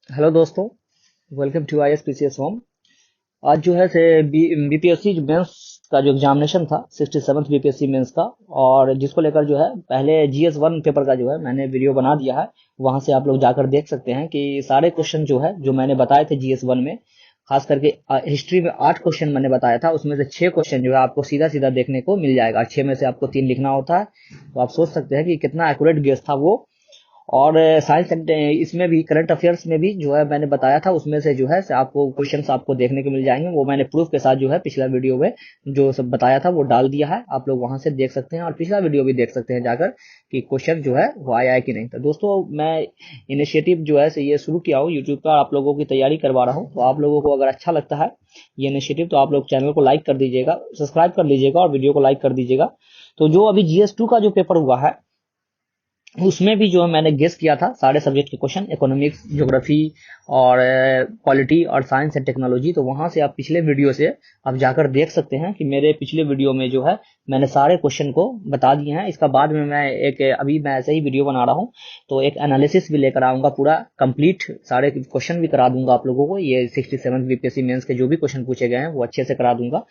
Hello दोस्तों, welcome to I S P C S home. आज जो है से बीपीएससी मेंस का जो एग्जामिनेशन था 67th बीपीएससी मेंस का, और जिसको लेकर जो है पहले जीएस वन पेपर का जो है मैंने वीडियो बना दिया है। वहां से आप लोग जाकर देख सकते हैं कि सारे क्वेश्चन जो है जो मैंने बताए थे जीएस वन में, खास करके हिस्ट्री में 8 क्वेश्चन मैंने बताया था, उसमें से 6 क्वेश्चन जो है आपको सीधा सीधा देखने को मिल जाएगा। 6 में से आपको 3 लिखना होता है, तो आप सोच सकते हैं कि कितना एक्यूरेट गेस था वो। और साइंस एंड इसमें भी करंट अफेयर्स में भी जो है मैंने बताया था, उसमें से जो है से आपको क्वेश्चंस आपको देखने को मिल जाएंगे। वो मैंने प्रूफ के साथ जो है पिछला वीडियो में जो सब बताया था वो डाल दिया है, आप लोग वहां से देख सकते हैं और पिछला वीडियो भी देख सकते हैं जाकर कि क्वेश्चन जो है वो आया है कि नहीं। तो दोस्तों, मैं इनिशिएटिव जो है से ये शुरू किया हूँ यूट्यूब पर, आप लोगों की तैयारी करवा रहा हूँ। तो आप लोगों को अगर अच्छा लगता है ये इनिशिएटिव तो आप लोग चैनल को लाइक कर दीजिएगा, सब्सक्राइब कर लीजिएगा और वीडियो को लाइक कर दीजिएगा। तो जो अभी जीएस टू का जो पेपर हुआ है उसमें भी जो है मैंने गेस किया था सारे सब्जेक्ट के क्वेश्चन, इकोनॉमिक्स, ज्योग्राफी और पॉलिटी और साइंस एंड टेक्नोलॉजी। तो वहां से आप पिछले वीडियो से आप जाकर देख सकते हैं कि मेरे पिछले वीडियो में जो है मैंने सारे क्वेश्चन को बता दिए हैं। इसका बाद में मैं एक अभी मैं ऐसे ही वीडियो बना रहा हूँ, तो एक एनालिसिस भी लेकर आऊंगा, पूरा कंप्लीट सारे क्वेश्चन भी करा दूंगा आप लोगों को। ये 67 बीपीएससी मेंस के जो भी क्वेश्चन पूछे गए हैं वो अच्छे से करा दूंगा।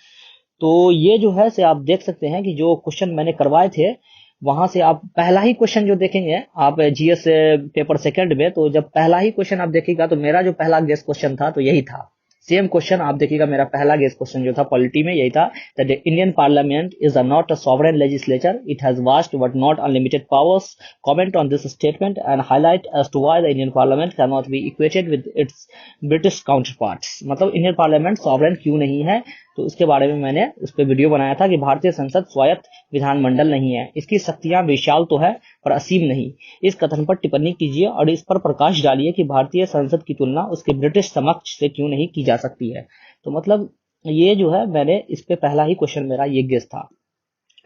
तो ये जो है से आप देख सकते हैं कि जो क्वेश्चन मैंने करवाए थे वहां से आप पहला ही क्वेश्चन जो देखेंगे आप जीएस पेपर सेकंड में, तो जब पहला ही क्वेश्चन आप देखिएगा तो मेरा जो पहला गेस क्वेश्चन था तो यही था। सेम क्वेश्चन आप देखिएगा, मेरा पहला गेस क्वेश्चन जो था पॉलिटी में यही था, that the Indian parliament is not a sovereign legislature, it has vast but not unlimited powers. Comment on this statement and highlight as to why the Indian parliament cannot be equated with its British counterparts. मतलब Indian parliament sovereign क्यों नहीं है, तो उसके बारे में मैंने उस पर वीडियो बनाया था कि भारतीय संसद स्वायत्त विधानमंडल नहीं है, इसकी शक्तियां विशाल तो है पर असीम नहीं। इस कथन पर टिप्पणी कीजिए और इस पर प्रकाश डालिए कि भारतीय संसद की तुलना उसके ब्रिटिश समक्ष से क्यों नहीं की जा सकती है। तो मतलब ये जो है मैंने इस पे पहला ही क्वेश्चन मेरा ये गेस था।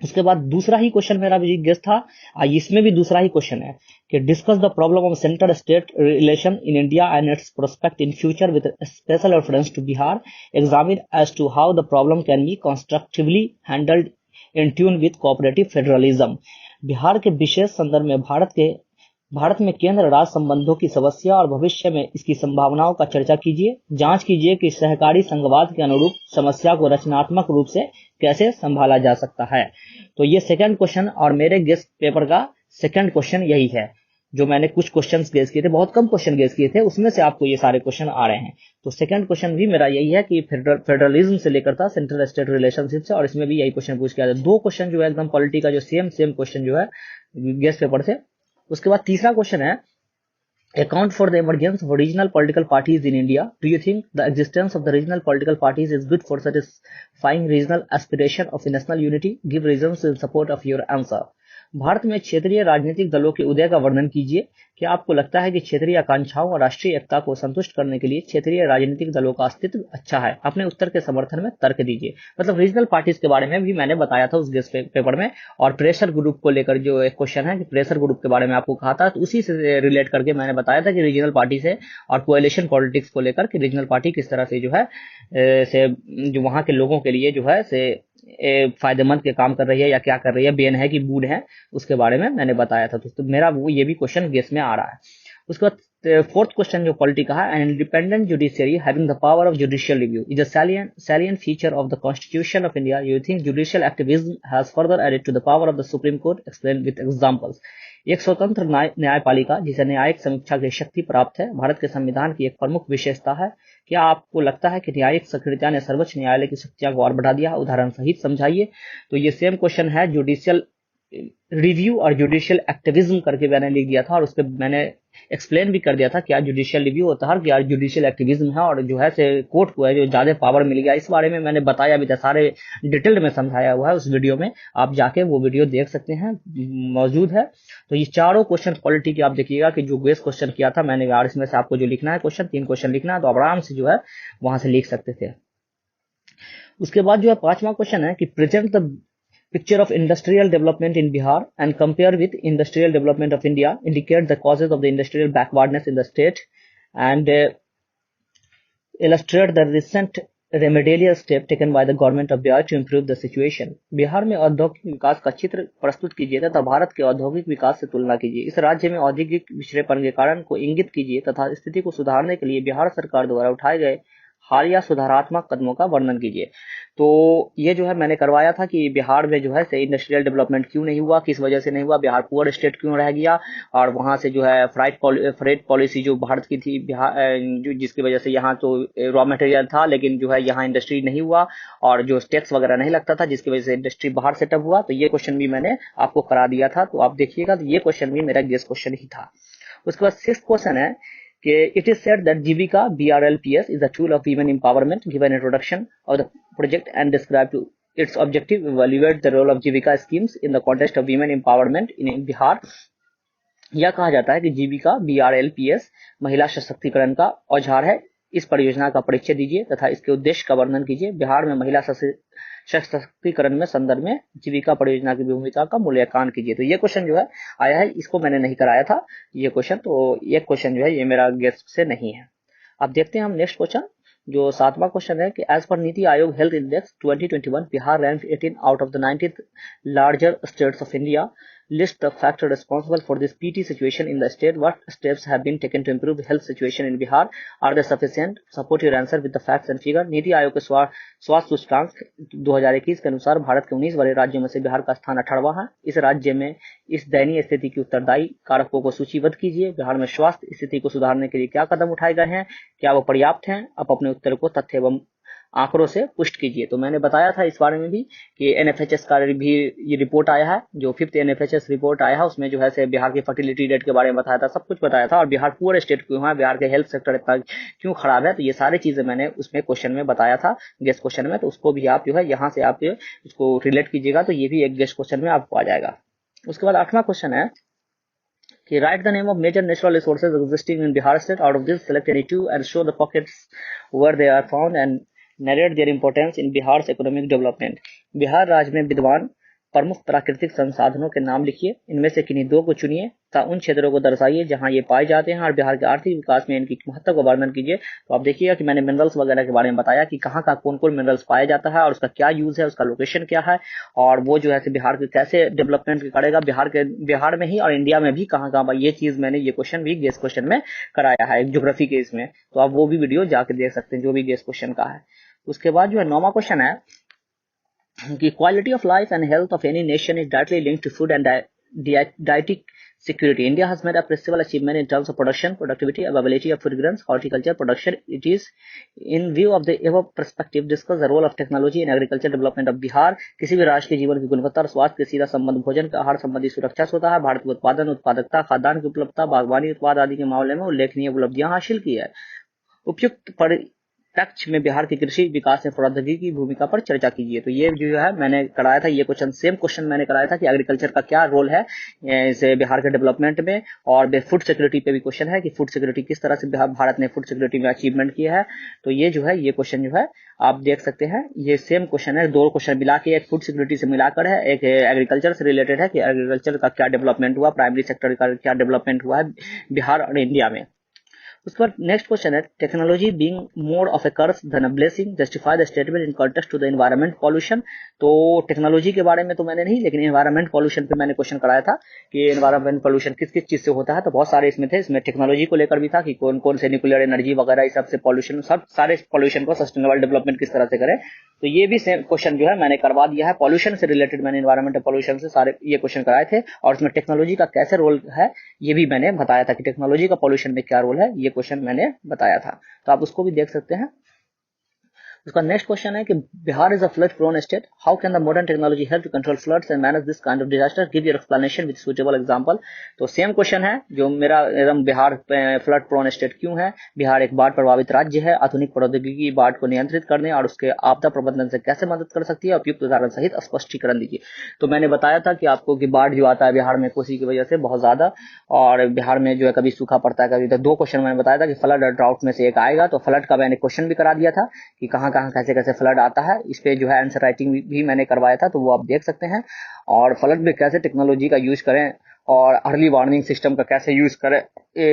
उसके बाद दूसरा ही क्वेश्चन मेरा भी गेस था, इसमें भी दूसरा ही क्वेश्चन है कि discuss the problem of centre state relation in India and its prospect in future with special reference to Bihar. Examine as to how the problem can be constructively handled in tune with cooperative federalism. Bihar के विशेष संदर्भ में भारत में केंद्र राज्य संबंधों की समस्या और भविष्य में इसकी संभावनाओं का चर्चा कीजिए। जांच कीजिए कि सहकारी संघवाद के अनुरूप समस्या को रचनात्मक रूप से कैसे संभाला जा सकता है। तो ये सेकंड क्वेश्चन और मेरे गेस पेपर का सेकंड क्वेश्चन यही है। जो मैंने कुछ क्वेश्चन गेस किए थे, बहुत कम क्वेश्चन गेस किए थे, उसमें से आपको ये सारे क्वेश्चन आ रहे हैं। तो सेकंड क्वेश्चन भी मेरा यही है कि फेडरलिज्म से लेकर था, सेंट्रल स्टेट रिलेशनशिप से, और इसमें भी यही क्वेश्चन पूछ किया था। दो क्वेश्चन जो है एकदम पॉलिटी का जो सेम सेम क्वेश्चन जो है गेस पेपर से। उसके बाद तीसरा क्वेश्चन है, account for the emergence of regional political parties in India. Do you think the existence of the regional political parties is good for satisfying regional aspiration of national unity? Give reasons in support of your answer. Bharat में क्षेत्रीय राजनीतिक दलों के उदय का वर्णन कीजिए। क्या आपको लगता है कि क्षेत्रीय आकांक्षाओं और राष्ट्रीय एकता को संतुष्ट करने के लिए क्षेत्रीय राजनीतिक दलों का अस्तित्व अच्छा है? अपने उत्तर के समर्थन में तर्क दीजिए। मतलब रीजनल पार्टीज के बारे में भी मैंने बताया था उस गेस्ट पेपर में। और प्रेशर ग्रुप को लेकर जो एक क्वेश्चन है कि प्रेशर ग्रुप के बारे में आपको कहा था, तो उसी से रिलेट करके मैंने बताया था कि रीजनल पार्टी से और कोएलिशन पॉलिटिक्स को लेकर कि रीजनल पार्टी किस तरह से जो है से जो वहां के लोगों के लिए जो है से फायदेमंद के काम कर रही है या क्या कर रही है, बेन है कि बूढ़ है, उसके बारे में मैंने बताया था। तो मेरा वो ये भी क्वेश्चन गेस में आ रहा है। उसके बाद फोर्थ क्वेश्चन जो पॉलिटी का है, an independent judiciary having the power of judicial review is a salient feature of the constitution of India. You think judicial activism has further added to the power of the Supreme Court? Explain with examples. एक स्वतंत्र न्यायपालिका जिसे न्यायिक समीक्षा की शक्ति प्राप्त है भारत के संविधान की एक प्रमुख विशेषता है। क्या आपको लगता है कि न्यायिक सक्रियता ने सर्वोच्च न्यायालय की शक्तियों को और बढ़ा दिया? उदाहरण सहित समझाइए। तो ये सेम क्वेश्चन है, जुडिशियल रिव्यू और जुडिशियल एक्टिविज्म करके मैंने लिख दिया था, और उस पर मैंने एक्सप्लेन भी कर दिया था क्या जुडिशियल रिव्यू होता है, क्या जुडिशियल एक्टिविज्म है, और जो है से कोर्ट को है जो ज्यादा पावर मिल गया, इस बारे में मैंने बताया भी था, सारे डिटेल्ड में समझाया हुआ है उस वीडियो में। आप जाके वो वीडियो देख सकते हैं, मौजूद है। तो ये चारों क्वेश्चन पॉलिटी के आप देखिएगा कि जो बेस क्वेश्चन किया था मैंने, यार इसमें से आपको जो लिखना है क्वेश्चन, 3 क्वेश्चन लिखना है, तो आराम से जो है वहां से लिख सकते थे। उसके बाद जो है पांचवा क्वेश्चन है कि present the picture of industrial development in Bihar and compare with industrial development of India. Indicate the causes of the industrial backwardness in the state and illustrate the recent remedial step taken by the government of Bihar to improve the situation. Bihar में औद्योगिक विकास का चित्र प्रस्तुत कीजिए तथा भारत के औद्योगिक विकास से तुलना कीजिए। इस राज्य में औद्योगिक पिछड़ेपन के कारण को इंगित कीजिए तथा स्थिति को सुधारने के लिए बिहार सरकार द्वारा उठाए गए हालिया सुधारात्मक कदमों का वर्णन कीजिए। तो ये जो है मैंने करवाया था कि बिहार में जो है से इंडस्ट्रियल डेवलपमेंट क्यों नहीं हुआ, किस वजह से नहीं हुआ, बिहार पुअर स्टेट क्यों रह गया, और वहां से जो है फ्रेट पॉलिसी जो भारत की थी बिहार जो जिसकी वजह से यहाँ तो रॉ मटेरियल था लेकिन जो है यहाँ इंडस्ट्री नहीं हुआ, और जो टैक्स वगैरह नहीं लगता था जिसकी वजह से इंडस्ट्री बाहर सेटअप हुआ। तो ये क्वेश्चन भी मैंने आपको करा दिया था, तो आप देखिएगा तो ये क्वेश्चन भी मेरा गेस क्वेश्चन ही था। उसके बाद 6th क्वेश्चन है कि it is said that Jeevika BRLPS is a tool of women empowerment, given introduction of the project and describe to its objective, evaluate the role of Jeevika schemes in the context of women empowerment in Bihar. यह कहा जाता है कि जीविका BRLPS महिला सशक्तिकरण का औजार है। इस परियोजना का परिचय दीजिए तथा इसके उद्देश्य का वर्णन कीजिए। बिहार में महिला सशक्तिकरण में संदर्भ में जीविका परियोजना की भूमिका का मूल्यांकन कीजिए। तो ये क्वेश्चन जो है आया है, इसको मैंने नहीं कराया था ये क्वेश्चन, तो ये क्वेश्चन जो है ये मेरा गेस से नहीं है। अब देखते हैं हम नेक्स्ट क्वेश्चन, जो 7वां क्वेश्चन है कि as per NITI Aayog health index 2021 Bihar rank 18 out of the 90th larger states of India. List the factor responsible for this PT situation in the state. What steps have been taken to improve health situation in Bihar? Are they sufficient? Support your answer with the facts and figure. NITI Aayog के स्वास्थ्य सूचकांक 2021 के अनुसार भारत के 19 बड़े राज्यों में से बिहार का स्थान 18वां है। इस राज्य में इस दयनीय स्थिति की उत्तरदायी कारकों को सूचीबद्ध कीजिए। बिहार में स्वास्थ्य स्थिति को सुधारने के लिए क्या कदम उठाए गए हैं, क्या वो पर्याप्त हैं? आप अपने उत्तर को तथ्य एवं आंकड़ों से पुष्ट कीजिए। तो मैंने बताया था इस बारे में भी कि NFHS का भी ये रिपोर्ट आया है, जो 5th NFHS रिपोर्ट आया है उसमें जो है से बिहार की फर्टिलिटी रेट के बारे में बताया था, सब कुछ बताया था, और बिहार पुअर स्टेट क्यों है, बिहार के हेल्थ सेक्टर इतना क्यों खराब है, तो ये सारी चीजें मैंने उसमें क्वेश्चन में बताया था गेस्ट क्वेश्चन में। तो उसको भी आप जो है यहाँ से आप उसको रिलेट कीजिएगा तो ये भी एक गेस्ट क्वेश्चन में आपको आ जाएगा। उसके बाद 8वां क्वेश्चन है कि write the name of major natural resources existing in Bihar state, out of this select any two and show the pockets where they are found and narrate their importance in Bihar's economic development। Bihar राज्य में विद्यमान प्रमुख प्राकृतिक संसाधनों के नाम लिखिए, इनमें से किन्हीं दो को चुनिए तथा उन क्षेत्रों को दर्शाइए जहां ये पाए जाते हैं और बिहार के आर्थिक विकास में इनकी महत्व का वर्णन कीजिए। तो आप देखिएगा कि मैंने मिनरल्स वगैरह के बारे में बताया कि कहाँ कहाँ कौन कौन मिनरल्स पाया जाता है और उसका क्या यूज है, उसका लोकेशन क्या है, और वो जो है बिहार के कैसे डेवलपमेंट करेगा बिहार में ही और इंडिया में भी कहाँ कहाँ। ये चीज मैंने ये क्वेश्चन भी गेस्ट क्वेश्चन में कराया है ज्योग्राफी के इसमें, तो आप वो भी वीडियो जाकर देख सकते हैं जो भी गेस्ट क्वेश्चन का है। उसके बाद जो है 9वां क्वेश्चन है कि quality of life and health of any nation is directly linked to food and dietetic security. India has made appreciable achievement in terms of production, productivity, availability of food grains, horticulture production. It is in view of the above perspective discuss the role of technology in agriculture development of Bihar। किसी भी राष्ट्र के जीवन की गुणवत्ता और स्वास्थ्य के सीधा संबंध भोजन का आहार संबंधी सुरक्षा से होता है। भारत के उत्पादन, उत्पादकता, खाद्यान्न की उपलब्धता, बागवानी उत्पाद आदि के मामले में उल्लेखनीय उपलब्धियां हासिल की है। उपयुक्त परिप्रेक्ष्य में बिहार के कृषि विकास में प्रौद्योगिकी की भूमिका पर चर्चा कीजिए। तो ये जो है मैंने कराया था ये क्वेश्चन, सेम क्वेश्चन मैंने कराया था कि एग्रीकल्चर का क्या रोल है इसे बिहार के डेवलपमेंट में, और फूड सिक्योरिटी पे भी क्वेश्चन है कि फूड सिक्योरिटी किस तरह से भारत ने फूड सिक्योरिटी में अचीवमेंट किया है। तो ये जो है ये क्वेश्चन जो है आप देख सकते हैं, ये सेम क्वेश्चन है, दो क्वेश्चन मिला के, एक फूड सिक्योरिटी से मिलाकर है, एक एग्रीकल्चर से रिलेटेड है कि एग्रीकल्चर का क्या डेवलपमेंट हुआ, प्राइमरी सेक्टर का क्या डेवलपमेंट हुआ है बिहार और इंडिया में। उसके बाद नेक्स्ट क्वेश्चन है technology being more of a curse than a blessing, justify the statement in context to the environment pollution. तो टेक्नोलॉजी के बारे में तो मैंने नहीं, लेकिन एनवायरनमेंट पॉल्यूशन पे मैंने क्वेश्चन कराया था कि एनवायरनमेंट पॉल्यूशन किस किस चीज से होता है। तो बहुत सारे इसमें थे, इसमें टेक्नोलॉजी को लेकर भी था कि कौन कौन से न्यूक्लियर एनर्जी वगैरह इस सब से पॉल्यूशन, सब सारे पॉल्यूशन को सस्टेनेबल डेवलपमेंट किस तरह से करें। तो ये भी सेम क्वेश्चन जो है मैंने करवा दिया है, पॉल्यूशन से रिलेटेड मैंने एनवायरमेंटल पॉल्यूशन से सारे ये क्वेश्चन कराए थे, और उसमें टेक्नोलॉजी का कैसे रोल है ये भी मैंने बताया था कि टेक्नोलॉजी का पॉल्यूशन में क्या रोल है, ये क्वेश्चन मैंने बताया था, तो आप उसको भी देख सकते हैं। उसका नेक्स्ट क्वेश्चन है कि Bihar is a flood prone state, how can the modern technology help to control floods and manage this kind of disaster, give your explanation with suitable example. तो सेम क्वेश्चन है जो मेरा एकदम, बिहार फ्लड प्रोन स्टेट क्यों है, बिहार एक बाढ़ प्रभावित राज्य है, आधुनिक प्रौद्योगिकी बाढ़ को नियंत्रित करने और उसके आपदा प्रबंधन से कैसे मदद कर सकती है, उपयुक्त उदाहरण सहित स्पष्टीकरण दीजिए। तो मैंने बताया था कि आपको कि बाढ़ जो आता है बिहार में कोसी की वजह से बहुत ज्यादा, और बिहार में जो है कभी सूखा पड़ता है कभी, तो दो क्वेश्चन मैंने बताया था कि फ्लड और ड्राउट में से एक आएगा। तो फ्लड का मैंने क्वेश्चन भी करा दिया था कि कहाँ कहाँ कैसे कैसे फ्लड आता है, इस पे जो है आंसर राइटिंग भी मैंने करवाया था, तो वो आप देख सकते हैं। और फ्लड में कैसे टेक्नोलॉजी का यूज करें और अर्ली वार्निंग सिस्टम का कैसे यूज करें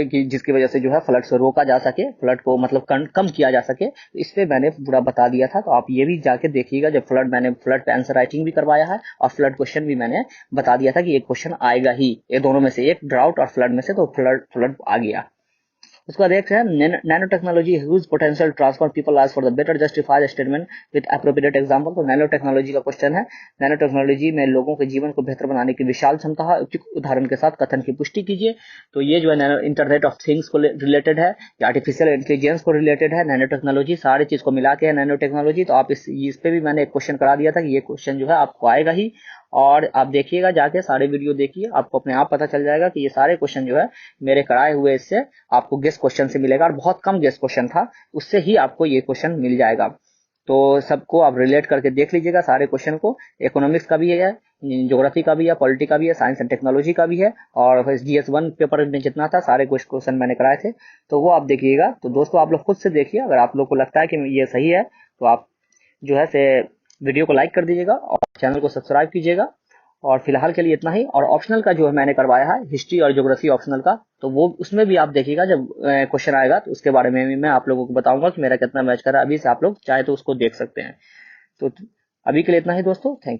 कि जिसकी वजह से जो है फ्लड से रोका जा सके, फ्लड को मतलब कम किया जा सके। तो इस पे मैंने पूरा बता दिया था, तो आप ये भी जाके देखिएगा। जब मैंने फ्लड पे आंसर राइटिंग भी करवाया है और फ्लड क्वेश्चन भी मैंने बता दिया था कि एक क्वेश्चन आएगा ही, ये दोनों में से एक, ड्राउट और फ्लड में से, तो फ्लड आ गया। उसके बाद एक है nano technology huge potential transform people lives for the better justify the statement with appropriate example. तो नैनो टेक्नोलॉजी का क्वेश्चन है, नैनो टेक्नोलॉजी में लोगों के जीवन को बेहतर बनाने की विशाल क्षमता है, उपयुक्त उदाहरण के साथ कथन की पुष्टि कीजिए। तो ये जो है नैनो इंटरनेट ऑफ थिंग्स को रिलेटेड है, या आर्टिफिशियल इंटेलिजेंस को रिलेटेड है। नैनो टेक्नोलॉजी सारी चीज को मिला के है नैनो टेक्नोलॉजी। तो आप इस पे भी मैंने एक क्वेश्चन करा दिया था कि ये क्वेश्चन जो है आपको आएगा ही, और आप देखिएगा, जाके सारे वीडियो देखिए, आपको अपने आप पता चल जाएगा कि ये सारे क्वेश्चन जो है मेरे कराए हुए इससे आपको गेस्ट क्वेश्चन से मिलेगा, और बहुत कम गेस्ट क्वेश्चन था, उससे ही आपको ये क्वेश्चन मिल जाएगा। तो सबको आप रिलेट करके देख लीजिएगा सारे क्वेश्चन को। इकोनॉमिक्स का भी है, ज्योग्राफी का भी है, पॉलिटी का भी है, साइंस एंड टेक्नोलॉजी का भी है, और GS1 पेपर में जितना था सारे क्वेश्चन मैंने कराए थे, तो वो आप देखिएगा। तो दोस्तों आप लोग खुद से देखिए, अगर आप लोग को लगता है कि ये सही है तो आप जो है से वीडियो को लाइक कर दीजिएगा और चैनल को सब्सक्राइब कीजिएगा। और फिलहाल के लिए इतना ही। और ऑप्शनल का जो है मैंने करवाया है हिस्ट्री और ज्योग्राफी ऑप्शनल का, तो वो उसमें भी आप देखिएगा, जब क्वेश्चन आएगा तो उसके बारे में भी मैं आप लोगों को बताऊंगा कि मेरा कितना मैच कर रहा है। अभी से आप लोग चाहे तो उसको देख सकते हैं। तो अभी के लिए इतना ही दोस्तों, थैंक यू।